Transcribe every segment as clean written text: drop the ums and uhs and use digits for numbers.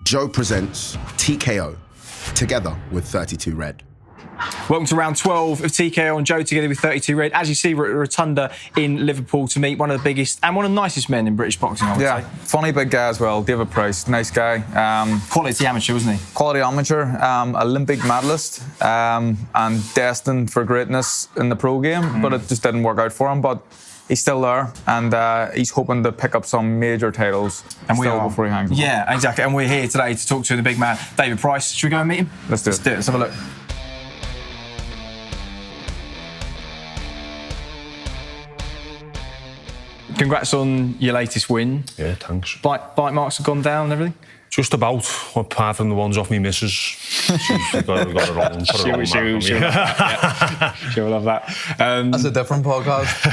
Joe presents TKO, together with 32 Red. Welcome to round 12 of TKO and Joe together with 32 Red. As you see, we're at Rotunda in Liverpool to meet one of the biggest and one of the nicest men in British boxing, I would say. Funny big guy as well, David Price, nice guy. Quality amateur, wasn't he? Quality amateur, Olympic medalist, and destined for greatness in the pro game, but it just didn't work out for him. But he's still there, and he's hoping to pick up some major titles before he hangs up. Yeah, exactly. And we're here today to talk to the big man, David Price. Should we go and meet him? Let's do it. Let's have a look. Congrats on your latest win. Yeah, thanks. Bite marks have gone down and everything? Just about, apart from the ones off me missus. She's got it on. She'll love that. That's a different podcast.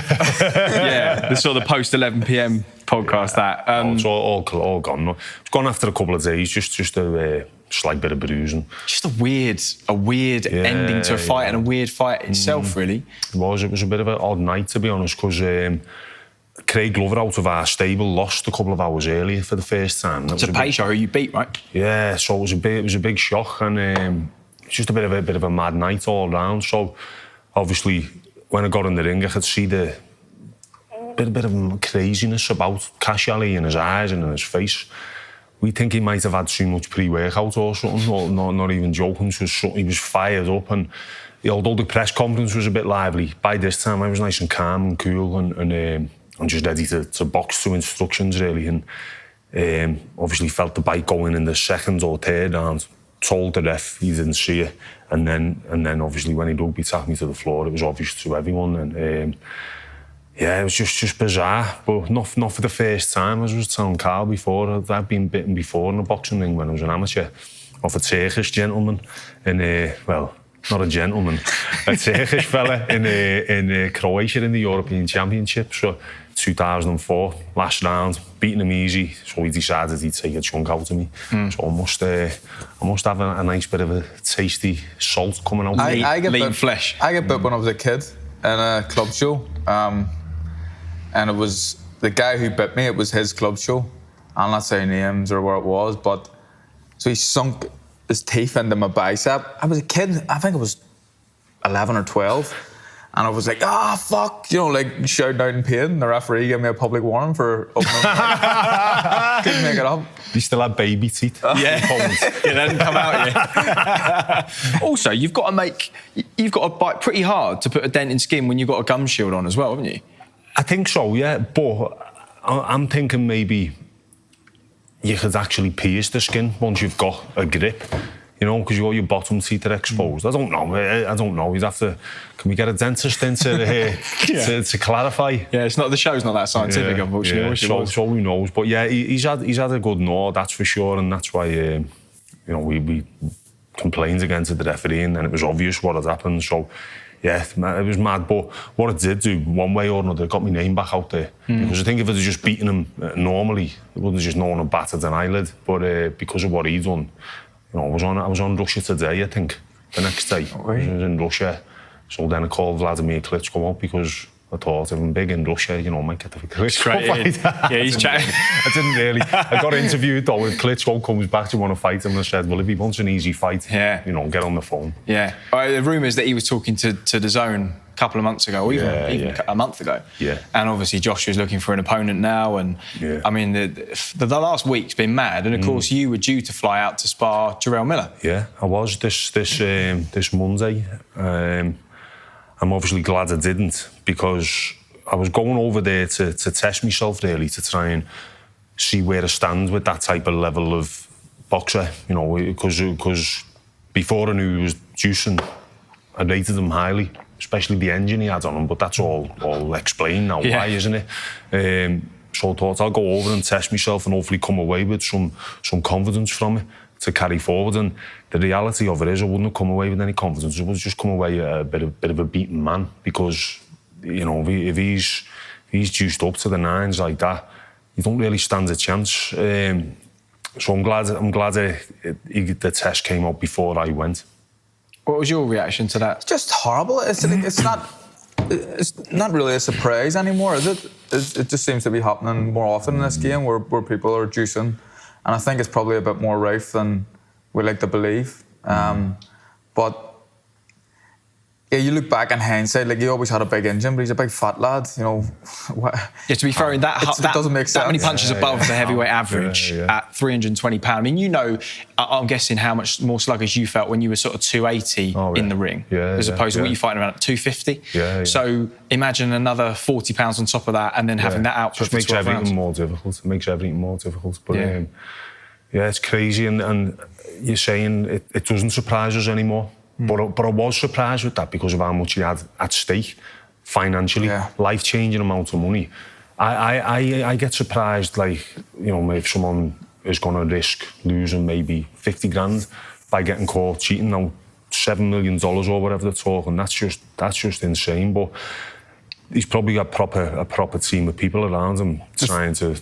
Yeah, the sort of post-11 p.m. podcast, that. It's all gone. It's gone after a couple of days, just a slight bit of bruising. Just a weird ending to a fight and a weird fight itself, really. It was a bit of an odd night, to be honest, because Craig Glover out of our stable lost a couple of hours earlier for the first time. It's a Payshaw who you beat, right? Yeah, so it was a big shock, and just a bit of a mad night all round. So obviously, when I got in the ring, I could see the bit of craziness about Kash Ali in his eyes and in his face. We think he might have had too much pre-workout or something. Not even joking. He was fired up, and although the press conference was a bit lively, by this time I was nice and calm and cool and just ready to box to instructions, really. And obviously felt the bite going in the second or third round. Told the ref he didn't see it, and then obviously when he rugby tapped me to the floor, it was obvious to everyone. And yeah, it was just bizarre, but not for the first time. As I was telling Carl before, I'd been bitten before in a boxing ring when I was an amateur off a Turkish gentleman, and not a gentleman, a Turkish fella in Croatia in the European Championship. So 2004, last round, beating him easy. So he decided he'd take a chunk out of me. So I must have a nice bit of a tasty salt coming out. Lean flesh. I got bit when I was a kid in a club show, and it was the guy who bit me. It was his club show. I'll not say names or where it was, but so he sunk his teeth into my bicep. I was a kid, I think I was 11 or 12, and I was like, fuck, like shouting out in pain. The referee gave me a public warning for opening my couldn't make it up. You still had baby teeth. Yeah, they didn't come out yet. Also, you've got to bite pretty hard to put a dent in skin when you've got a gum shield on as well, haven't you? I think so, yeah, but I'm thinking maybe you could actually pierce the skin once you've got a grip, because your bottom teeth are exposed. I don't know. You'd have to. Can we get a dentist in to clarify? Yeah, the show's not that scientific, unfortunately. Yeah. So who knows? But yeah, he's had a good gnaw, that's for sure, and that's why we complained against the referee, and then it was obvious what had happened. So yeah, it was mad. But what it did do, one way or another, it got my name back out there. Because I think if it had just beaten him normally, it wouldn't have just known and battered an eyelid. But because of what he'd done, I was on Russia Today, I think, the next day. I was in Russia. So then I called Vladimir Klitschko out because I thought if I'm big in Russia, I might get the Klitschko fight. Yeah, he's chatting. I didn't really. I got interviewed though. If Klitschko comes back, do you want to fight him? And I said, well, if he wants an easy fight, get on the phone. Yeah. The rumours that he was talking to DAZN a couple of months ago, or even a month ago. Yeah. And obviously Joshua's looking for an opponent now, and I mean the last week's been mad, and of course you were due to fly out to spar Jarrell Miller. Yeah, I was this Monday. I'm obviously glad I didn't, because I was going over there to test myself, really, to try and see where I stand with that type of level of boxer, because before I knew he was juicing, I rated him highly, especially the engine he had on him, but that's all explained now, why, isn't it? So I thought I'll go over and test myself and hopefully come away with some confidence from it to carry forward. And the reality of it is I wouldn't have come away with any confidence. I would just come away a bit of a beaten man, because if he's juiced up to the nines like that, you don't really stand a chance. So I'm glad the test came out before I went. What was your reaction to that? It's just horrible. It's not really a surprise anymore, is it? It just seems to be happening more often in this game, where people are juicing and I think it's probably a bit more rife than we like to believe. But yeah, you look back in hindsight, like he always had a big engine, but he's a big fat lad, you know. Yeah, to be fair, that doesn't make sense. That many punches above the heavyweight average at £320. I mean, you know, I'm guessing how much more sluggish you felt when you were sort of 280 in the ring, as opposed to what you're fighting around at 250. So imagine another £40 on top of that, and then having that output for 12 rounds. It makes everything more difficult. But it's crazy, and you're saying it doesn't surprise us anymore. But I was surprised with that because of how much he had at stake financially, life-changing amount of money. I get surprised, like, you know, if someone is going to risk losing maybe 50 grand by getting caught cheating. Now, $7 million or whatever they're talking, that's just insane. But he's probably got a proper team of people around him trying to.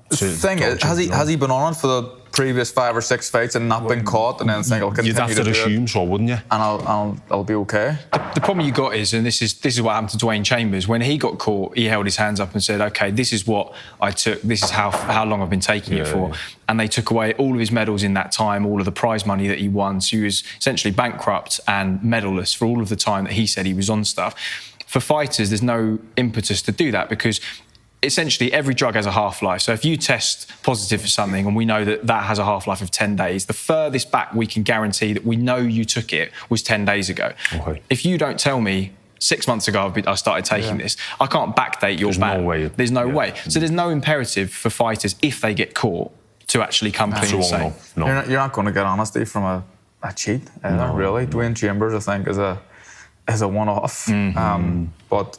The thing is, has he been on it for the previous 5 or 6 fights and not been caught, and then think I'll continue to do it? You'd have to assume so, wouldn't you? And I'll be okay. The problem you got is, and this is what happened to Dwayne Chambers, when he got caught, he held his hands up and said, "Okay, this is what I took. This is how long I've been taking it for." And they took away all of his medals in that time, all of the prize money that he won. So he was essentially bankrupt and medalless for all of the time that he said he was on stuff. For fighters, there's no impetus to do that because essentially every drug has a half-life. So if you test positive for something and we know that has a half-life of 10 days, the furthest back we can guarantee that we know you took it was 10 days ago. Okay. If you don't tell me 6 months ago I started taking this, I can't backdate your ban. There's no way. So there's no imperative for fighters, if they get caught, to actually come clean and say. No. You're not going to get honesty from a cheat, really. Dwayne Chambers, I think, is a one-off. But,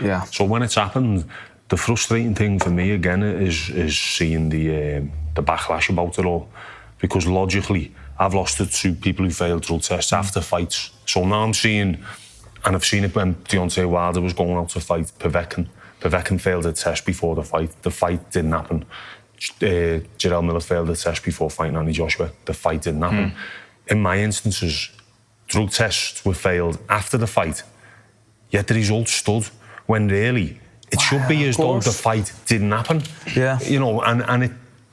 yeah. So when it's happened, the frustrating thing for me again is seeing the backlash about it all, because logically I've lost it to people who failed drug tests after fights. So now I'm seeing, and I've seen it when Deontay Wilder was going out to fight Povetkin. Povetkin failed a test before the fight. The fight didn't happen. Jarrell Miller failed a test before fighting Anthony Joshua. The fight didn't happen. In my instances, drug tests were failed after the fight, yet the results stood, when really it should be as though the fight didn't happen. Yeah. You know, and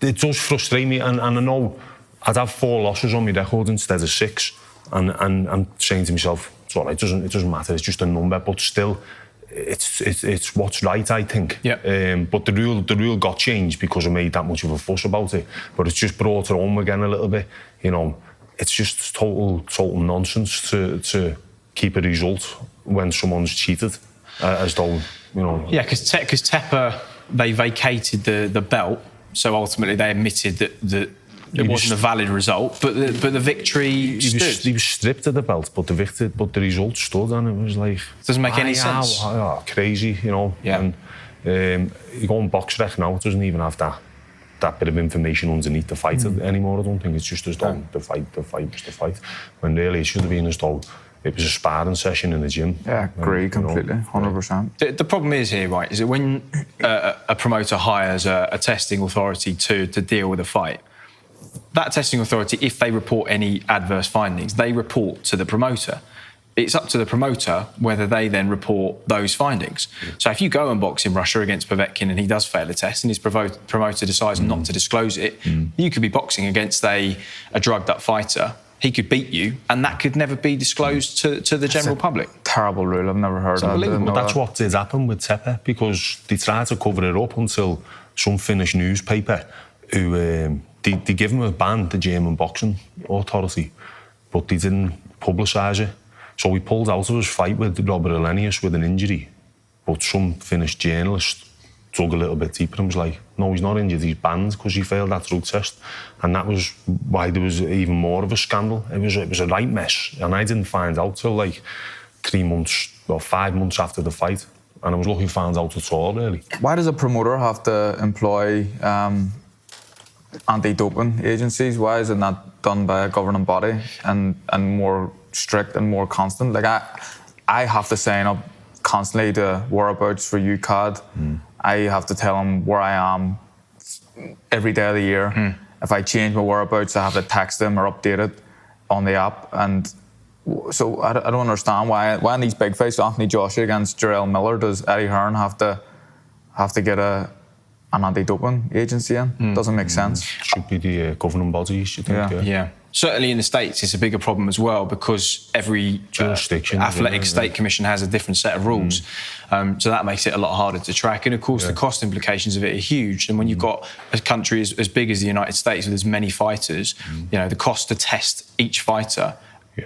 it does frustrate me. And I know I'd have 4 losses on my record instead of 6. And I'm saying to myself, it's all right, it doesn't matter, it's just a number. But still, it's what's right, I think. Yeah. But the rule got changed because I made that much of a fuss about it. But it's just brought it home again a little bit. You know, it's just total nonsense to keep a result when someone's cheated, as though. You know. Yeah, because Tepper, they vacated the belt, so ultimately they admitted that it wasn't a valid result, but the victory stood. He was stripped of the belt, but the result stood, and it was like... It doesn't make any sense. Crazy, you know. Yeah. And you go on BoxRec now, it doesn't even have that bit of information underneath the fight anymore, I don't think. It's just as though the fight was the fight, when really it should have been as though it was a sparring session in the gym. Yeah, agree completely, 100%. The problem is here, right, is that when a promoter hires a testing authority to deal with a fight, that testing authority, if they report any adverse findings, they report to the promoter. It's up to the promoter whether they then report those findings. So if you go and box in Russia against Povetkin and he does fail a test and his promoter decides not to disclose it, you could be boxing against a drugged up fighter. He could beat you, and that could never be disclosed to the general public. Terrible rule. I've never heard of it. Well, that's what did happen with Tepper, because they tried to cover it up until some Finnish newspaper, who they give him a ban, the German Boxing Authority, but they didn't publicise it. So he pulled out of his fight with Robert Elenius with an injury, but some Finnish journalist dug a little bit deeper and was like, no, he's not injured, he's banned because he failed that drug test. And that was why there was even more of a scandal. It was a right mess. And I didn't find out till like 3 months or 5 months after the fight. And I was lucky I found out at all, really. Why does a promoter have to employ anti-doping agencies? Why is it not done by a governing body and more strict and more constant? Like I have to sign up constantly to whereabouts for UCAD. I have to tell them where I am every day of the year. If I change my whereabouts, I have to text them or update it on the app. And so I don't understand why in these big fights, Anthony Joshua against Jarrell Miller, does Eddie Hearn have to get a an anti-doping agency in. Doesn't make sense. Should be the governing bodies, you think? Yeah. Certainly in the States, it's a bigger problem as well because every jurisdiction, athletic state commission has a different set of rules. So that makes it a lot harder to track. And of course, the cost implications of it are huge. And when you've got a country as big as the United States with as many fighters, you know, the cost to test each fighter,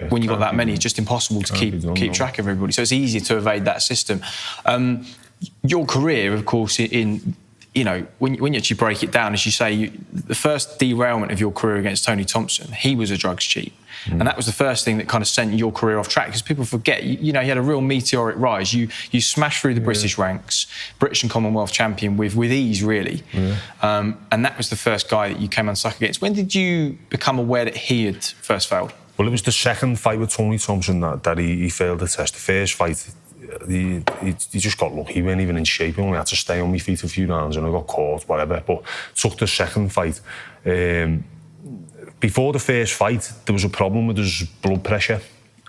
when you've got that many, it's just impossible to keep track of everybody. So it's easier to evade that system. Your career, of course, you know, when you actually break it down, as you say, the first derailment of your career against Tony Thompson, he was a drugs cheat. And that was the first thing that kind of sent your career off track, because people forget, you know, you had a real meteoric rise. You smashed through the British ranks, British and Commonwealth champion with ease, really. And that was the first guy that you came unstuck against. When did you become aware that he had first failed? Well, it was the second fight with Tony Thompson that he failed the test. The first fight, he just got lucky. He weren't even in shape. He only had to stay on my feet a few rounds and I got caught, whatever. But took the second fight. Before the first fight, there was a problem with his blood pressure.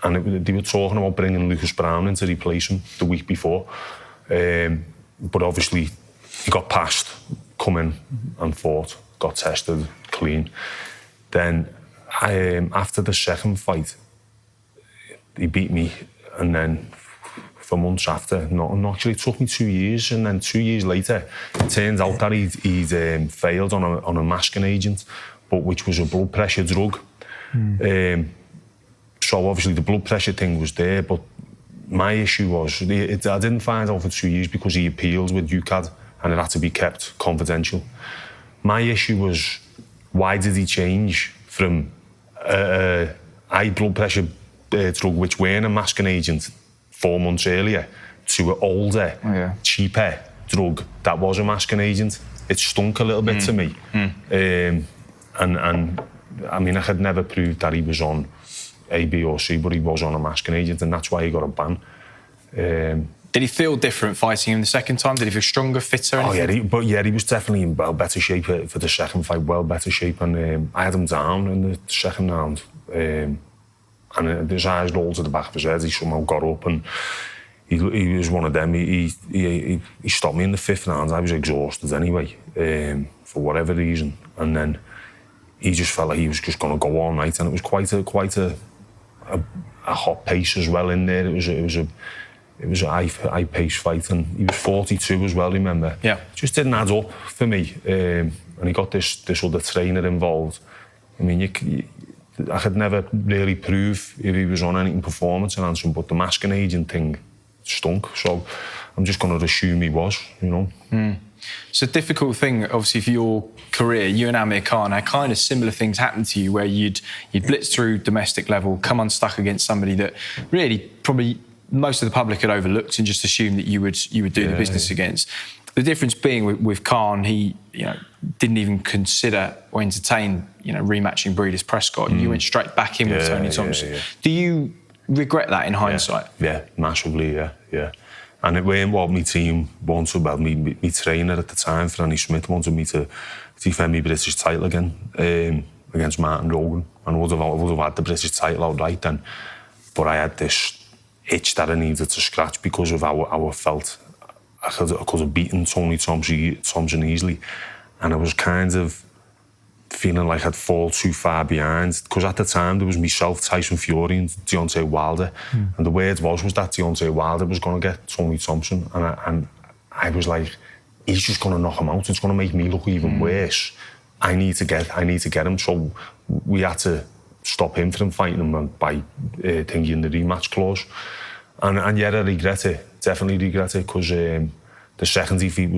And they were talking about bringing Lucas Brown in to replace him the week before. But obviously, he got passed, come in and fought, got tested, clean. Then, after the second fight, he beat me, and then for months after, actually it took me 2 years, and then 2 years later, it turns out that he'd failed on a masking agent, but which was a blood pressure drug. So obviously the blood pressure thing was there, but my issue was, I didn't find out for 2 years because he appealed with UCAD and it had to be kept confidential. My issue was, why did he change from high blood pressure drug, which weren't a masking agent 4 months earlier, to an older, cheaper drug that was a masking agent? It stunk a little bit to me. And I mean, I had never proved that he was on A, B or C, but he was on a masking agent, and that's why he got a ban. Did he feel different fighting him the second time? Did he feel stronger, fitter? He was definitely in well better shape for the second fight, well better shape, and I had him down in the second round. And his eyes rolled to the back of his head. He somehow got up, and he was one of them. He stopped me in the fifth round. I was exhausted anyway, for whatever reason, and then he just felt like he was just going to go all night, and it was quite a hot pace as well in there. It was a high pace fight, and he was 42 as well. Remember? Yeah. It just didn't add up for me, and he got this other trainer involved. I mean, I could never really prove if he was on anything performance enhancing, but the masking agent thing stunk. So I'm just going to assume he was, you know. It's a difficult thing, obviously, for your career. You and Amir Khan had kind of similar things happen to you, where you'd blitz through domestic level, come unstuck against somebody that really probably most of the public had overlooked and just assumed that you would do the business against. The difference being with Khan, he didn't even consider or entertain rematching Breeders Prescott. You went straight back in with Tony Thompson. Do you regret that in hindsight? Yeah, massively. Yeah. And it weren't what my team wanted. Well, my trainer at the time, Franny Smith, wanted me to defend my British title again against Martin Rogan, and I would have had the British title outright then. But I had this itch that I needed to scratch because of how I felt. I could have beaten Tony Thompson easily, and I was kind of feeling like I'd fall too far behind, because at the time there was myself, Tyson Fury and Deontay Wilder, and the word was that Deontay Wilder was going to get Tony Thompson, and I was like, he's just going to knock him out. It's going to make me look even worse. I need to get him. So we had to stop him from fighting him by thinking the rematch clause. And yeah, I regret it. Definitely regret it, because the second defeat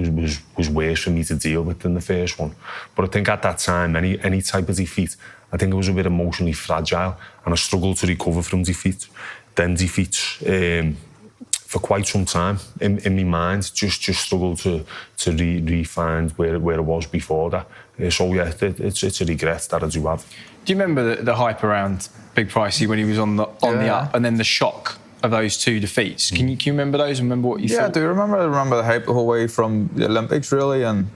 was worse for me to deal with than the first one. But I think at that time, any type of defeat, I think it was a bit emotionally fragile, and I struggled to recover from defeats for quite some time in my mind. Just struggled to re-find where I was before that. So yeah, it's a regret that I do have. Do you remember the hype around Big Pricey when he was on the up, and then the shock of those two defeats? Can you remember those? Remember what you thought? Yeah, I do remember the hype the whole way from the Olympics, really. And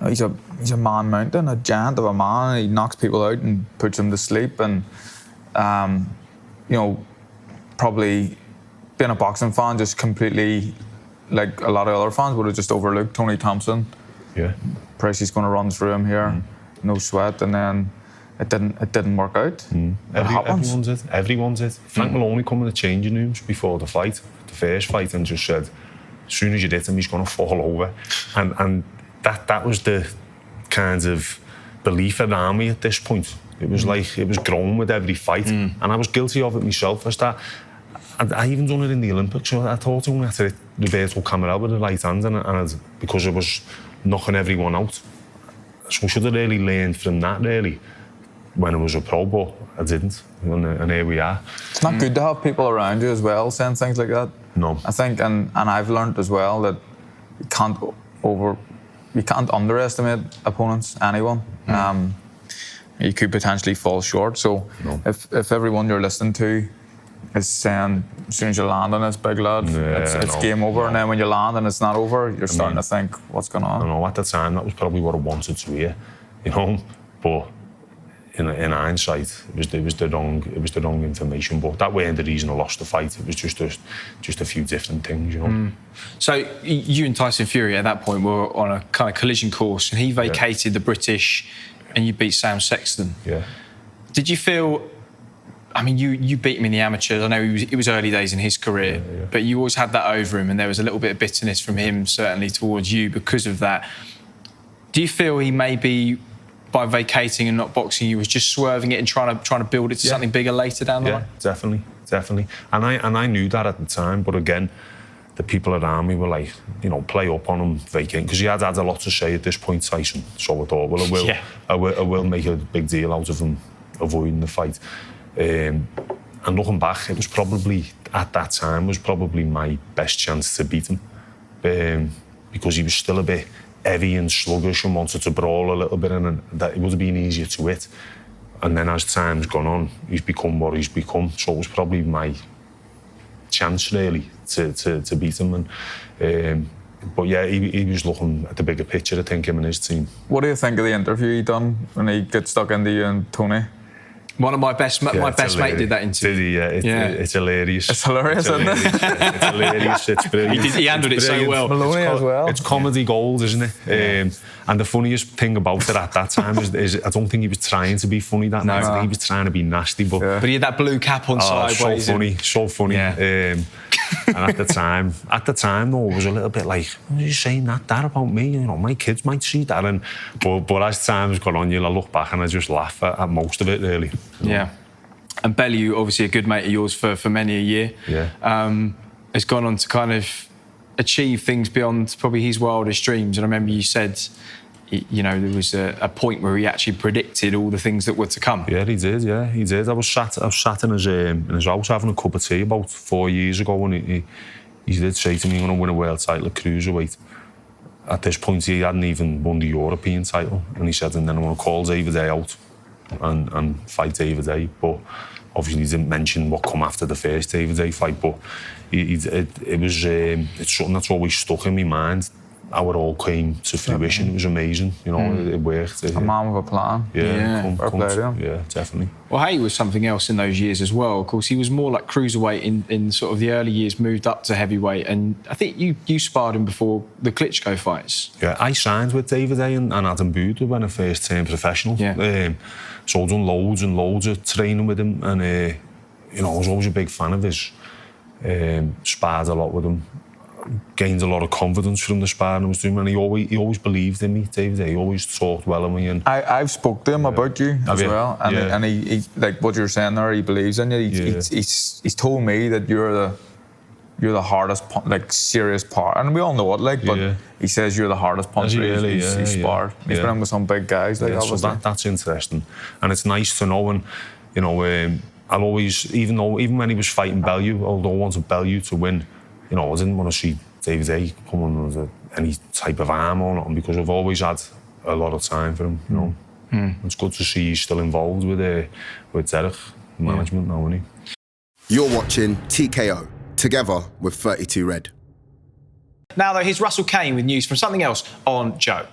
he's a man mountain, a giant of a man. He knocks people out and puts them to sleep. And probably being a boxing fan, just completely, like a lot of other fans, would have just overlooked Tony Thompson Pricey's going to run through him here, no sweat, and then it didn't work out. Everyone's it. Frank Maloney come in the changing rooms before the fight, the first fight, and just said, as soon as you hit him, he's going to fall over. And that was the kind of belief around me at this point. It was like, it was grown with every fight. And I was guilty of it myself. I even done it in the Olympics. So I thought I only had to hit Roberto Camarel with the right hand, because I was knocking everyone out. So I should have really learned from that, really, when I was a pro, but I didn't. And here we are. It's not good to have people around you as well saying things like that. No. I think, and I've learned as well that you can't underestimate opponents, anyone. You could potentially fall short. So if everyone you're listening to is saying, as soon as you land on this, big lad, it's game over, and then when you land and it's not over, you're starting to think, what's going on? I know, at the time, that was probably what I wanted to hear, but in hindsight, it was the wrong information. But that weren't the reason I lost the fight. It was just a few different things, So you and Tyson Fury at that point were on a kind of collision course, and he vacated the British, and you beat Sam Sexton. Yeah. Did you feel? I mean, you beat him in the amateurs. I know it was early days in his career, but you always had that over him, and there was a little bit of bitterness from him, certainly towards you, because of that. Do you feel he maybe, by vacating and not boxing, you was just swerving it and trying to build it to something bigger later down the line? Definitely. And I knew that at the time, but again, the people around me were like, play up on him, vacate, because he had a lot to say at this point, Tyson. So I thought, well, I will make a big deal out of him avoiding the fight. And looking back, it was probably, at that time, my best chance to beat him, because he was still a bit heavy and sluggish and wanted to brawl a little bit, and that it would have been easier to hit. And then as time's gone on, he's become what he's become. So it was probably my chance, really, to beat him. But yeah, he was looking at the bigger picture, I think, him and his team. What do you think of the interview he done when he got stuck into you and Tony? One of my best mate did that interview. Did he? It's hilarious. It's hilarious, isn't it? It's hilarious. It's brilliant. He handled it so well. Maloney as well. It's comedy gold, isn't it? And the funniest thing about it at that time is I don't think he was trying to be funny that night. I think he was trying to be nasty. But he had that blue cap on sideways. So funny. Yeah. And at the time, though, it was a little bit like, what are you saying that about me? My kids might see that. But as time's gone on, I look back and I just laugh at most of it, really. Yeah. And Bellew, obviously a good mate of yours for many a year, has gone on to kind of achieve things beyond probably his wildest dreams. And I remember you said, there was a point where he actually predicted all the things that were to come. Yeah, he did. I was sat in his house having a cup of tea about 4 years ago, and he did say to me, "I'm going to win a world title at cruiserweight." At this point, he hadn't even won the European title, and he said, "And then I'm going to call David Haye out and fight David Haye." But obviously, he didn't mention what come after the first David Haye fight. But it's something that's always stuck in my mind. How it all came to fruition. It was amazing. It worked. A man with a plan. Yeah, definitely. Well, Haye was something else in those years as well. Of course, he was more like cruiserweight in sort of the early years, moved up to heavyweight, and I think you sparred him before the Klitschko fights. Yeah, I signed with David Haye and Adam Buda when I first turned professional. Yeah. So I've done loads and loads of training with him, and I was always a big fan of his. Sparred a lot with him. Gained a lot of confidence from the sparring I was doing, and he always believed in me, David. He always talked well of me. And I've spoke to him about you as well, and he like what you're saying there. He believes in you. He's told me that you're the hardest, serious part, and we all know it. But he says you're the hardest puncher he's sparred. He's been in with some big guys. So that's interesting, and it's nice to know. And I'll always, even when he was fighting Bellew, although I wanted Bellew to win. I didn't want to see David Haye come on with any type of arm or nothing, because I've always had a lot of time for him. It's good to see he's still involved with Derek management now, isn't he? You're watching TKO, together with 32 Red. Now, though, here's Russell Kane with news from something else on Joe.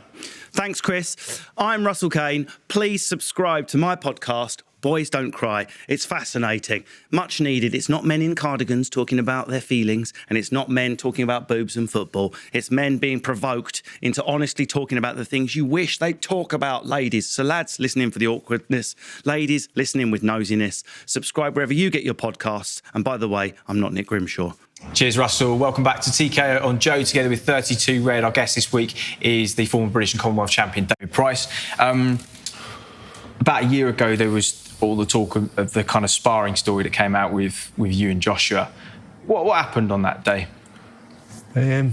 Thanks, Chris. I'm Russell Kane. Please subscribe to my podcast Boys Don't Cry. It's fascinating. Much needed. It's not men in cardigans talking about their feelings, and it's not men talking about boobs and football. It's men being provoked into honestly talking about the things you wish they'd talk about, ladies. So lads, listen in for the awkwardness. Ladies, listen in with nosiness. Subscribe wherever you get your podcasts. And by the way, I'm not Nick Grimshaw. Cheers, Russell. Welcome back to TKO on Joe, together with 32 Red. Our guest this week is the former British and Commonwealth champion, David Price. About a year ago, there was all the talk of the kind of sparring story that came out with you and Joshua. What happened on that day? I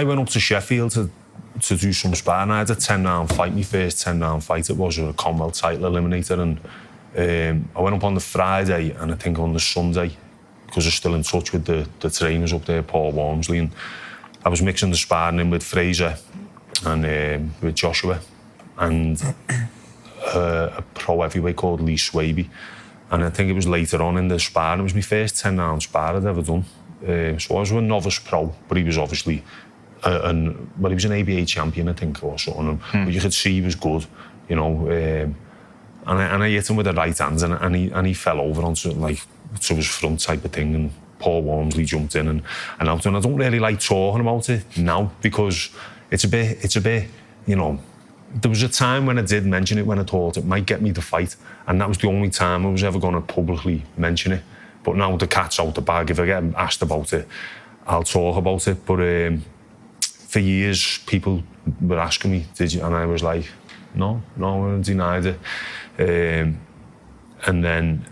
went up to Sheffield to do some sparring. I had a 10-round fight, my first 10-round fight. It was a Commonwealth title eliminator, and I went up on the Friday, and I think on the Sunday, because I'm still in touch with the trainers up there, Paul Walmsley, and I was mixing the sparring in with Fraser and with Joshua and a pro heavyweight called Lee Swaby. And I think it was later on in the sparring, it was my first 10-round spar I'd ever done. So I was a novice pro, but he was obviously he was an ABA champion, I think, or something. But you could see he was good, you know. And I hit him with the right hands, and he fell over onto like to his front type of thing, and Paul Walmsley jumped in and out. And I don't really like talking about it now because it's a bit, you know. There was a time when I did mention it, when I thought it might get me the fight, and that was the only time I was ever going to publicly mention it. But now the cat's out the bag. If I get asked about it, I'll talk about it. But for years, people were asking me, "Did you?" And I was like, "No, I denied it." And then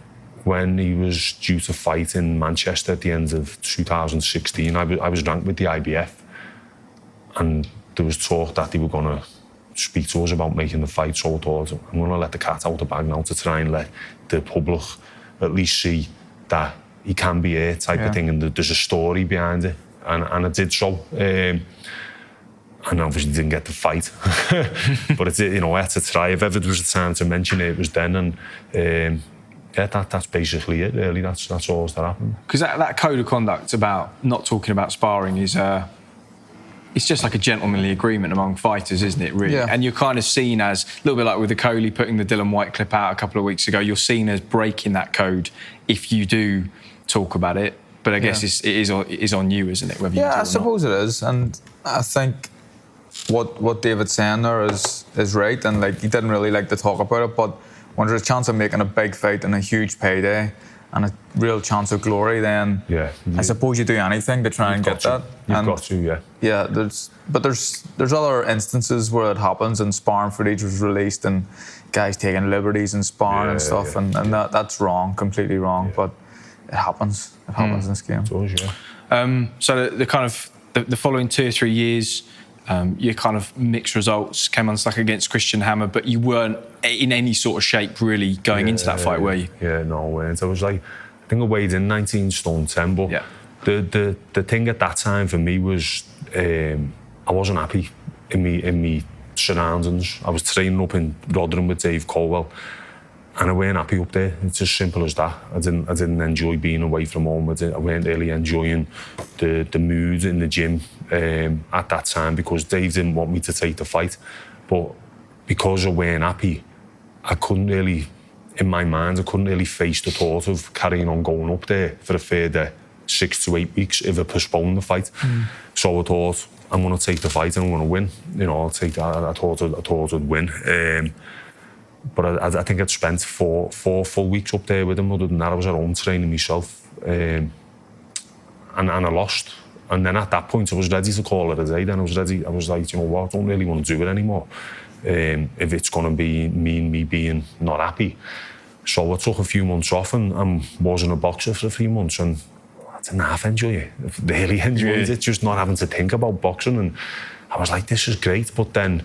when he was due to fight in Manchester at the end of 2016, I was ranked with the IBF, and there was talk that they were going to speak to us about making the fight. So I thought, I'm going to let the cat out the bag now to try and let the public at least see that he can be here type of thing, and there's a story behind it. And I did so. And obviously didn't get the fight. But it's, you know, I had to try. If ever there was a time to mention it, it was then. And that's basically it, really. That's all that happened. Because that code of conduct about not talking about sparring is... it's just like a gentlemanly agreement among fighters, isn't it, really? Yeah. And you're kind of seen as, a little bit like with the Coley putting the Dylan White clip out a couple of weeks ago, you're seen as breaking that code if you do talk about it. But I guess it is on you, isn't it? Whether you do I suppose it is. And I think what David's saying there is right. And like, he didn't really like to talk about it, but when there's a chance of making a big fight and a huge payday and a real chance of glory, then I suppose you do anything to try and get that. You've got to, yeah. There's other instances where it happens, and sparring footage was released, and guys taking liberties and sparring and stuff, and that's wrong, completely wrong. But it happens. It happens in this game. It does, so the kind of the following 2 or 3 years, your kind of mixed results, came unstuck against Christian Hammer, but you weren't in any sort of shape really going into that fight, were you? Yeah, no, I weren't. I was like, I think I weighed in 19 stone 10, but the thing at that time for me was I wasn't happy in me surroundings. I was training up in Rotherham with Dave Colwell, and I weren't happy up there. It's as simple as that. I didn't enjoy being away from home. I weren't really enjoying the mood in the gym at that time, because Dave didn't want me to take the fight. But because I weren't happy, I couldn't really, in my mind, I couldn't really face the thought of carrying on going up there for a further 6 to 8 weeks if I postponed the fight. So I thought, I'm going to take the fight and I'm going to win. You know, I'll take that. I thought I'd win. But I think I'd spent four full weeks up there with him. Other than that, I was at home training myself. And I lost. And then at that point, I was ready to call it a day. Then I was ready. I was like, you know what, I don't really want to do it anymore. If it's going to mean me being not happy. So I took a few months off and wasn't a boxer for 3 months. And I didn't half enjoy it. I really enjoyed it, just not having to think about boxing. And I was like, this is great. But then,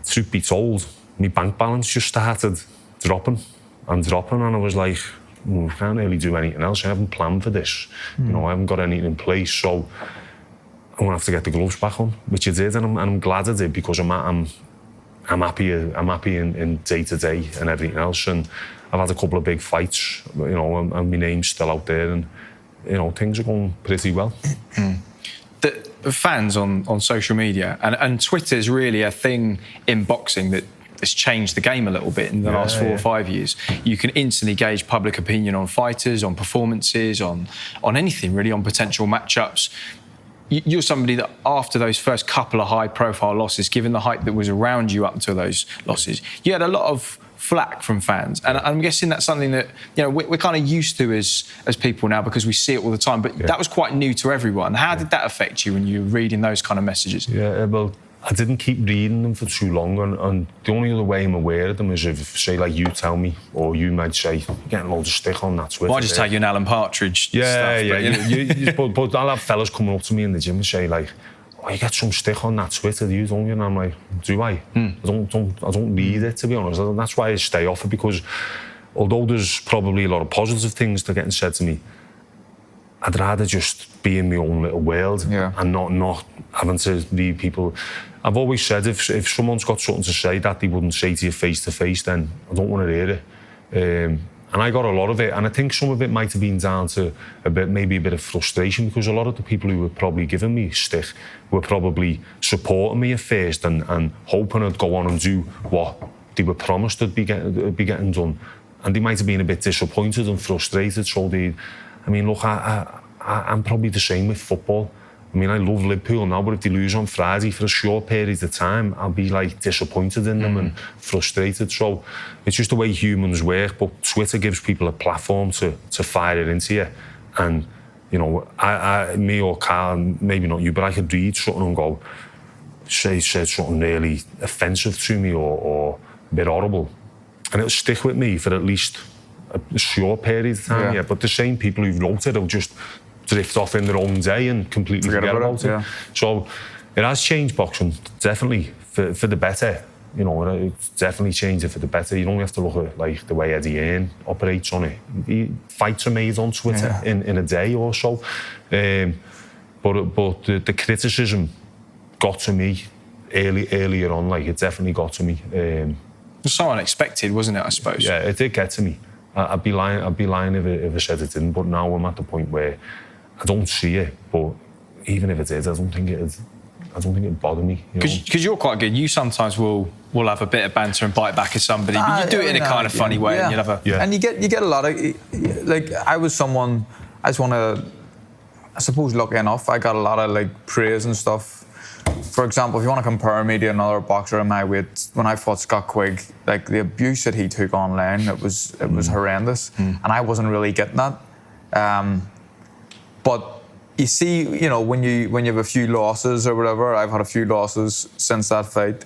truth be told, my bank balance just started dropping, and I was like, I can't really do anything else. I haven't planned for this. You know, I haven't got anything in place, so I'm gonna have to get the gloves back on, which I did, and I'm glad I did, because I'm happy in day to day and everything else. And I've had a couple of big fights, you know, and my name's still out there, and you know, things are going pretty well. The fans on social media and Twitter is really a thing in boxing that it's changed the game a little bit in the last 4 or 5 years. You can instantly gauge public opinion on fighters, on performances, on anything really, on potential matchups. You're somebody that after those first couple of high-profile losses, given the hype that was around you up until those losses, you had a lot of flack from fans, and I'm guessing that's something that we're kind of used to as people now because we see it all the time. But that was quite new to everyone. How did that affect you when you were reading those kind of messages? Yeah, well, I didn't keep reading them for too long, and the only other way I'm aware of them is if, say, like you tell me, or you might say, you're getting loads of stick on that Twitter. Well, I just tag you an Alan Partridge stuff. But I'll have fellas coming up to me in the gym and say, like, oh, you get some stick on that Twitter, do you, don't you? And I'm like, do I? I don't read it, to be honest. And that's why I stay off it, because although there's probably a lot of positive things that are getting said to me, I'd rather just be in my own little world and not having to read people. I've always said if someone's got something to say that they wouldn't say to you face to face, then I don't want to hear it. And I got a lot of it, and I think some of it might have been down to maybe a bit of frustration, because a lot of the people who were probably giving me stick were probably supporting me at first and hoping I'd go on and do what they were promised would be getting done. And they might have been a bit disappointed and frustrated. So look, I'm probably the same with football. I mean, I love Liverpool now, but if they lose on Friday for a short period of time, I'll be like disappointed in them and frustrated. So it's just the way humans work. But Twitter gives people a platform to fire it into you. And, me or Carl, maybe not you, but I could read something and go, said something really offensive to me or a bit horrible. And it'll stick with me for at least a short period of time, But the same people who've wrote it will just drift off in their own day and completely forget about it. Yeah. So it has changed boxing, definitely, for the better. It's definitely changed it for the better. You don't have to look at like the way Eddie Hearn operates on it. Fights are made on Twitter in a day or so. But the criticism got to me earlier on. Like, it definitely got to me. It was so unexpected, wasn't it, I suppose? Yeah, it did get to me. I'd be lying if I said it didn't. But now I'm at the point where I don't see it. But even if it did, I don't think it'd bother me. Because you're quite good. You sometimes will have a bit of banter and bite back at somebody, but you do it in a kind of funny way, and you'll have a and you get a lot of, like, I was someone, I just want to, I suppose, lucky enough, I got a lot of like praise and stuff. For example, if you want to compare me to another boxer in my weight, when I fought Scott Quigg, like the abuse that he took online, it was horrendous, and I wasn't really getting that. But you see, when you have a few losses or whatever, I've had a few losses since that fight.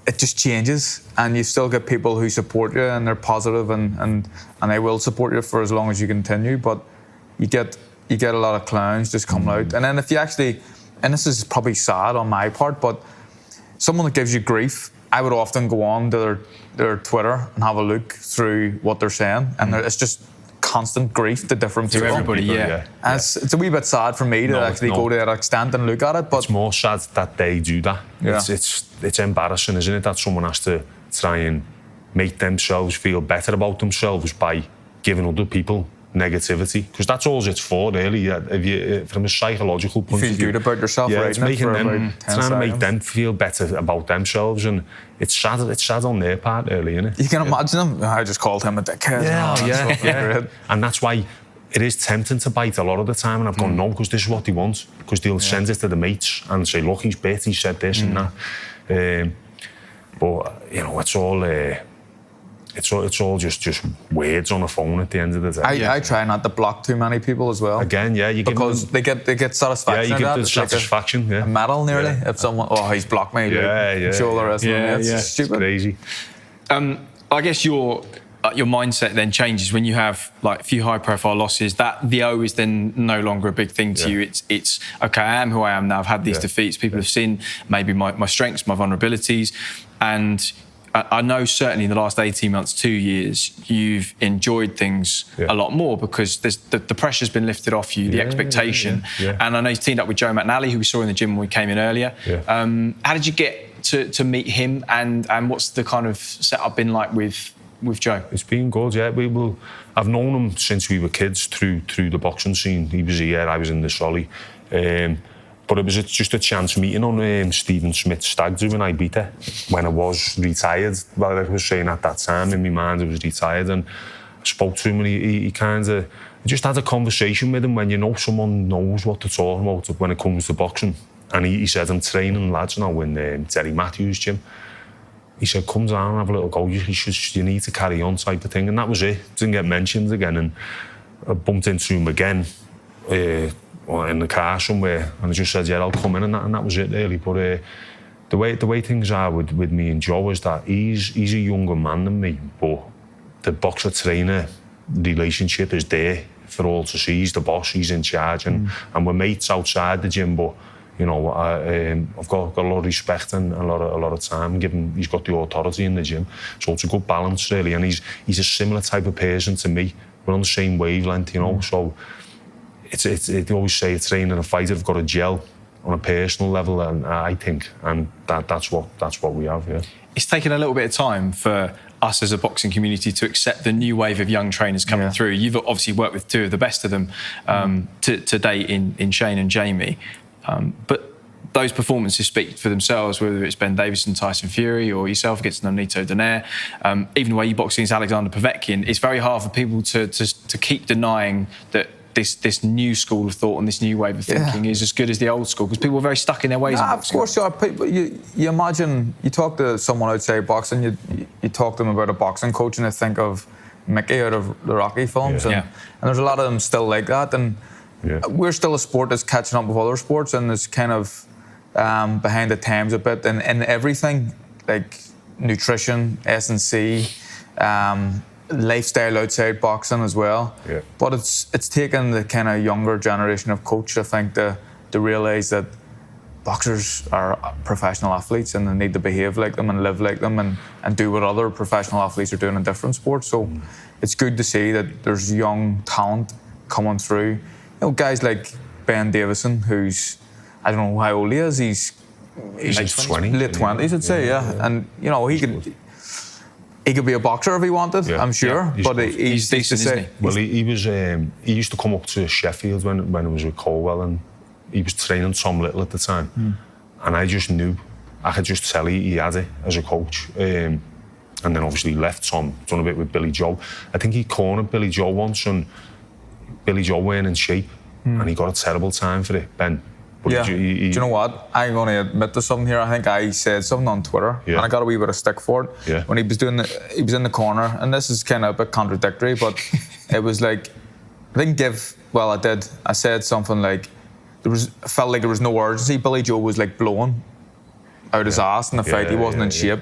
It just changes, and you still get people who support you, and they're positive, and they will support you for as long as you continue. But you get a lot of clowns just coming out, and then if you actually, and this is probably sad on my part, but someone that gives you grief, I would often go on to their Twitter and have a look through what they're saying, and it's just constant grief to different people. To everybody, And it's a wee bit sad for me to go to that extent and look at it. But it's more sad that they do that. Yeah. It's embarrassing, isn't it, that someone has to try and make themselves feel better about themselves by giving other people negativity, because that's all it's for, really. If you, from a psychological point of view, feel good about yourself, right? It's making them, trying to make them feel better about themselves, and it's sad on their part, really, isn't it? You can imagine them. I just called him a dickhead. Yeah. And that's why it is tempting to bite a lot of the time, and I've gone no, because this is what they want, because they'll send it to the mates and say, look, he's bit, he said this and that. But it's all. It's all just words on a phone at the end of the day. I try not to block too many people as well. Again, you because they get satisfaction. Yeah, you get the satisfaction. A medal nearly. If someone, he's blocked me. I'm sure the rest of them. It's stupid. It's crazy. I guess your mindset then changes when you have like a few high-profile losses. That the O is then no longer a big thing to you. It's okay. I am who I am now. I've had these defeats. People have seen maybe my strengths, my vulnerabilities, and I know certainly in the last 18 months, 2 years, you've enjoyed things a lot more, because the pressure's been lifted off you, the expectation. And I know you teamed up with Joe McNally, who we saw in the gym when we came in earlier. How did you get to meet him, and what's the kind of setup been like with Joe? It's been good, I've known him since we were kids through the boxing scene. He was here, I was in the Solly. But it was just a chance meeting on Stephen Smith's stag do in Ibiza when I was retired. Well, like I was saying at that time, in my mind I was retired, and I spoke to him, and he kind of just had a conversation with him when you know someone knows what they're talking about when it comes to boxing. And he said, I'm training lads now in Terry Matthews' gym. He said, come down and have a little go. You need to carry on type of thing. And that was it. Didn't get mentioned again. And I bumped into him again in the car somewhere. And I just said, yeah, I'll come in. And that was it, really. But the way things are with me and Joe is that he's a younger man than me. But the boxer-trainer relationship is there for all to see. He's the boss. He's in charge. And we're mates outside the gym. But you know, I've got a lot of respect and a lot of time given. He's got the authority in the gym, so it's a good balance really. And he's a similar type of person to me. We're on the same wavelength, you know. So they always say a trainer and a fighter have got to gel on a personal level, and I think, and that's what we have. Yeah. It's taken a little bit of time for us as a boxing community to accept the new wave of young trainers coming through. You've obviously worked with two of the best of them to date in Shane and Jamie. But those performances speak for themselves, whether it's Ben Davison, Tyson Fury, or yourself against Nonito Donaire. Even the way you box against Alexander Povetkin, it's very hard for people to keep denying that this new school of thought and this new way of thinking is as good as the old school, because people are very stuck in their ways. Of course, you imagine, you talk to someone outside boxing, you talk to them about a boxing coach, and they think of Mickey out of the Rocky films, and there's a lot of them still like that. And we're still a sport that's catching up with other sports and is kind of behind the times a bit in everything, like nutrition, S&C, lifestyle outside boxing as well. Yeah. But it's taken the kind of younger generation of coach, I think, to realise that boxers are professional athletes and they need to behave like them and live like them and do what other professional athletes are doing in different sports. So it's good to see that there's young talent coming through. You know, guys like Ben Davison, who's, I don't know how old he is, he's late 20s. Late 20s, I'd say, And, you know, he could be a boxer if he wanted, I'm sure. Yeah, but he's decent, isn't he? Well, he used to come up to Sheffield when I was with Colwell, and he was training Tom Little at the time. And I just knew, I could just tell he had it as a coach. And then obviously left Tom, done a bit with Billy Joe. I think he cornered Billy Joe once, and Billy Joe weren't in shape, and he got a terrible time for it, Ben. But do you know what? I'm going to admit to something here. I think I said something on Twitter, and I got a wee bit of stick for it. Yeah. When he was in the corner, and this is kind of a bit contradictory, but it was like, I did. I said something like, felt like there was no urgency. Billy Joe was like blowing out his ass in the fight. He wasn't in shape.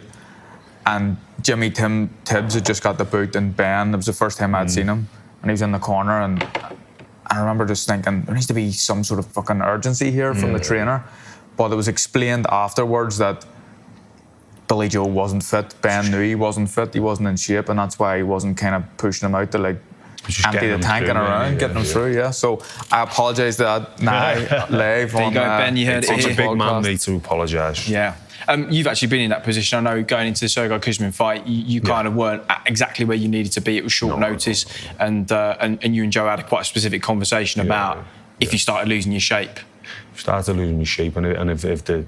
And Jimmy Tibbs had just got the boot, and Ben, it was the first time I'd seen him, and he was in the corner, and I remember just thinking, there needs to be some sort of fucking urgency here from the trainer. But it was explained afterwards that Billy Joe wasn't fit. Ben knew he wasn't fit. He wasn't in shape, and that's why he wasn't kind of pushing him out to like empty the tank and around, getting him through. So I apologise to that now live there on. You go, Ben. You heard it. It's a big man need to apologise. Yeah. You've actually been in that position. I know going into the Sergei Kuzmin fight, you kind of weren't exactly where you needed to be. It was short notice, and you and Joe had quite a specific conversation about if you started losing your shape. Started losing my shape, and if the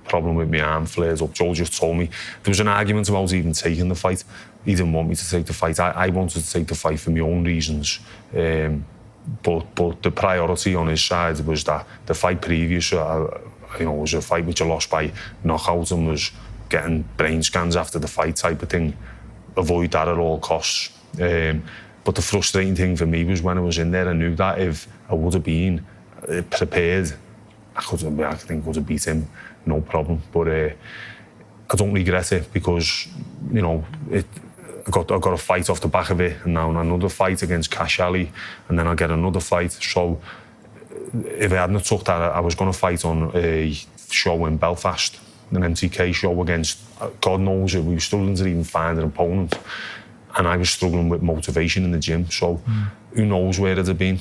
problem with my arm flares up, Joe just told me there was an argument about even taking the fight. He didn't want me to take the fight. I wanted to take the fight for my own reasons. But the priority on his side was that the fight previous, was a fight which I lost by knockout and was getting brain scans after the fight type of thing. Avoid that at all costs. But the frustrating thing for me was when I was in there, I knew that if I would have been prepared, I think I could have beat him, no problem. But I don't regret it because, I got a fight off the back of it, and now another fight against Kash Ali, and then I'll get another fight. So if I hadn't took that, I was going to fight on a show in Belfast, an MTK show against, God knows it, we were struggling to even find an opponent, and I was struggling with motivation in the gym. So who knows where it'd have been?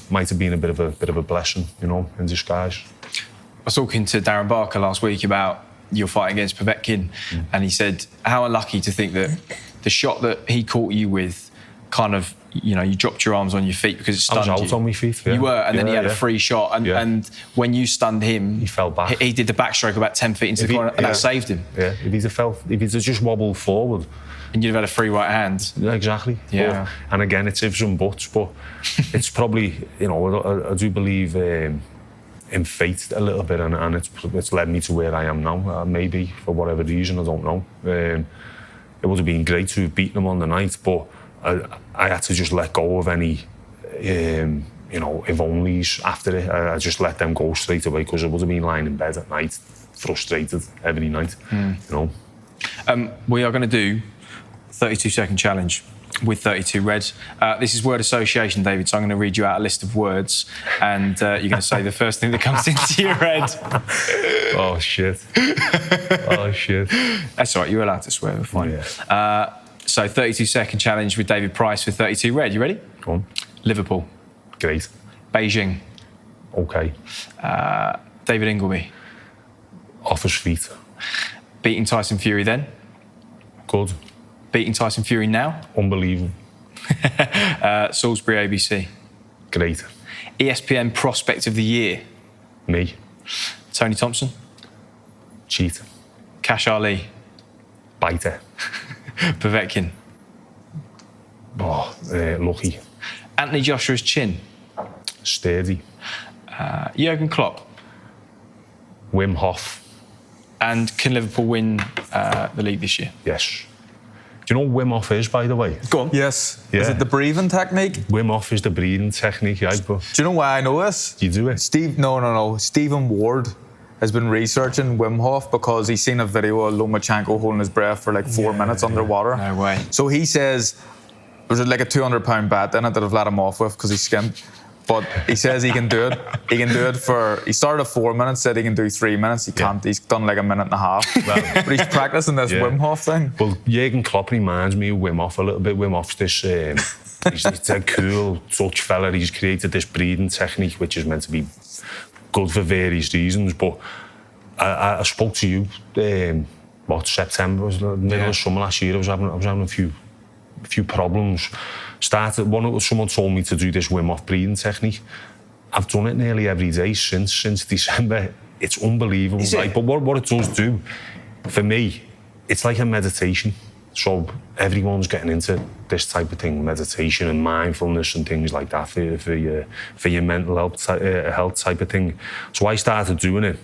Might have been a bit of a blessing, in disguise. I was talking to Darren Barker last week about your fight against Povetkin, and he said how unlucky to think that the shot that he caught you with kind of you dropped your arms on your feet because it stunned you. I was out on my feet. Yeah. You were, and then he had a free shot. And when you stunned him, he fell back. He did the backstroke about 10 feet into the corner, and that saved him. Yeah, if he'd just wobbled forward, and you'd have had a free right hand. Yeah, exactly. Yeah. And again, it's ifs and buts, but it's probably, I do believe in fate a little bit, and it's led me to where I am now. Maybe for whatever reason, I don't know. It would have been great to have beaten him on the night, but I had to just let go of any, if onlys after it. I just let them go straight away because I would have been lying in bed at night, frustrated every night. We are going to do 32-second challenge with 32 Reds. This is word association, David, so I'm going to read you out a list of words, and you're going to say the first thing that comes into your head. Oh, shit. Oh, shit. That's all right, you're allowed to swear, we're fine. Yeah. So 32-second challenge with David Price with 32 Red. You ready? Go on. Liverpool. Great. Beijing. Okay. David Ingleby. Off his feet. Beating Tyson Fury then. Good. Beating Tyson Fury now. Unbelievable. Salisbury ABC. Great. ESPN Prospect of the Year. Me. Tony Thompson. Cheat. Kash Ali. Biter. Povetkin. Lucky. Anthony Joshua's chin. Sturdy. Jurgen Klopp. Wim Hof. And can Liverpool win the league this year? Yes. Do you know what Wim Hof is, by the way? Go on. Yes. Yeah. Is it the breathing technique? Wim Hof is the breathing technique, right? But Do you know why I know this? you do it. No. Stephen Ward has been researching Wim Hof because he's seen a video of Lomachenko holding his breath for like 4 minutes underwater. No way. So he says there's like a £200 bet in it that I've let him off with because he's skimmed. But he says he can do it. He can do it he started at 4 minutes, said he can do 3 minutes. He can't. He's done like a minute and a half. But he's practicing this Wim Hof thing. Well, Jurgen Klopp reminds me of Wim Hof a little bit. Wim Hof's this, he's a cool Dutch fella. He's created this breathing technique, which is meant to be good for various reasons. But I spoke to you, September, was the middle of summer last year. I was having a few problems. Someone told me to do this Wim Hof breathing technique. I've done it nearly every day since December. It's unbelievable. But what it does do, for me, it's like a meditation. So everyone's getting into this type of thing, meditation and mindfulness and things like that for your mental health type of thing. So I started doing it,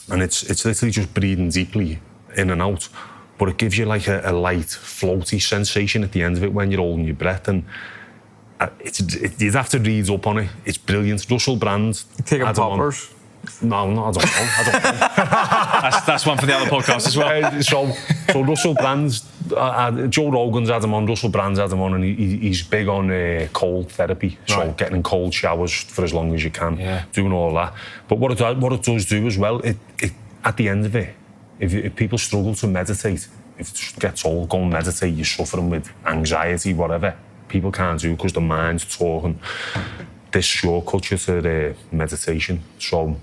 and it's literally just breathing deeply in and out. But it gives you like a light, floaty sensation at the end of it when you're holding your breath. And you'd have to read up on it. It's brilliant. Russell Brand. Taking poppers? No, I don't know. That's one for the other podcast as well. So Russell Brand's, Joe Rogan's had him on, Russell Brand's had him on, and he's big on cold therapy. So getting in cold showers for as long as you can, doing all that. But what it does do as well, it at the end of it, if people struggle to meditate, if it gets told, go and meditate, you're suffering with anxiety, whatever, people can't do because the mind's talking. This shortcuts you to the meditation. So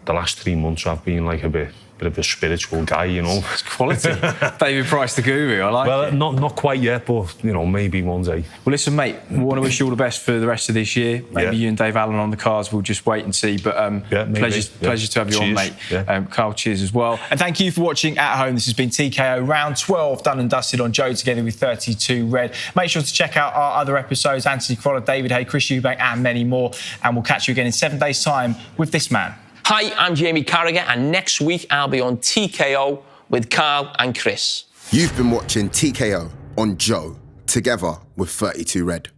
the last 3 months I've been like a bit of a spiritual guy, It's quality. David Price, the guru, I like it. Well, not quite yet, but, maybe one day. Well, listen, mate, we want to wish you all the best for the rest of this year. Maybe you and Dave Allen on the cards, we'll just wait and see. But pleasure to have you on, mate. Yeah. Carl, cheers as well. And thank you for watching at home. This has been TKO Round 12, done and dusted on Joe together with 32 Red. Make sure to check out our other episodes, Anthony Crawler, David Haye, Chris Eubank, and many more. And we'll catch you again in 7 days' time with this man. Hi, I'm Jamie Carragher, and next week I'll be on TKO with Carl and Chris. You've been watching TKO on Joe, together with 32 Red.